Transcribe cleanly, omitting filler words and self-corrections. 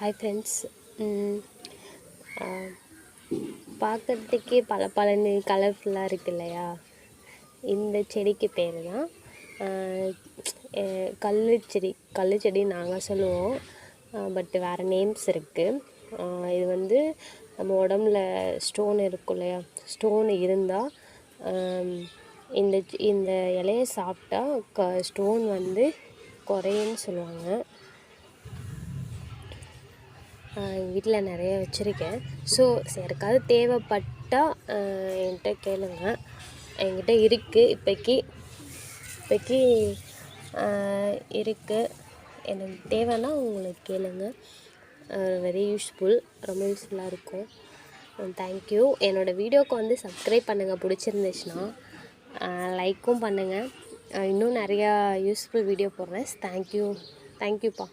Hi friends. பார்க்குறதுக்கே பளபளன்னு கலர்ஃபுல்லாக இருக்கு இல்லையா? இந்த செடிக்கு பேர் தான் கள்ளுச்செடி நாங்கள் சொல்லுவோம். பட் வேறு நேம்ஸ் இருக்குது. இது வந்து நம்ம உடம்புல ஸ்டோன் இருக்கும் இல்லையா? ஸ்டோன் இருந்தால் இந்த இலையை சாப்பிட்டா ஸ்டோன் வந்து குறையுன்னு சொல்லுவாங்க. எங்கள் வீட்டில் நிறைய வச்சுருக்கேன். ஸோ யாருக்காவது தேவைப்பட்டால் என்கிட்ட கேளுங்க. என்கிட்ட இருக்குது இப்போக்கி இருக்குது. எனக்கு தேவைன்னா உங்களுக்கு கேளுங்க. வெரி ரொம்ப யூஸ்ஃபுல்லாக இருக்கும். தேங்க்யூ. என்னோடய வீடியோவுக்கு வந்து சப்ஸ்கிரைப் பண்ணுங்கள் பிடிச்சிருந்துச்சுன்னா. லைக்கும் பண்ணுங்கள். இன்னும் நிறையா யூஸ்ஃபுல் வீடியோ போடுறேன். தேங்க்யூப்பா.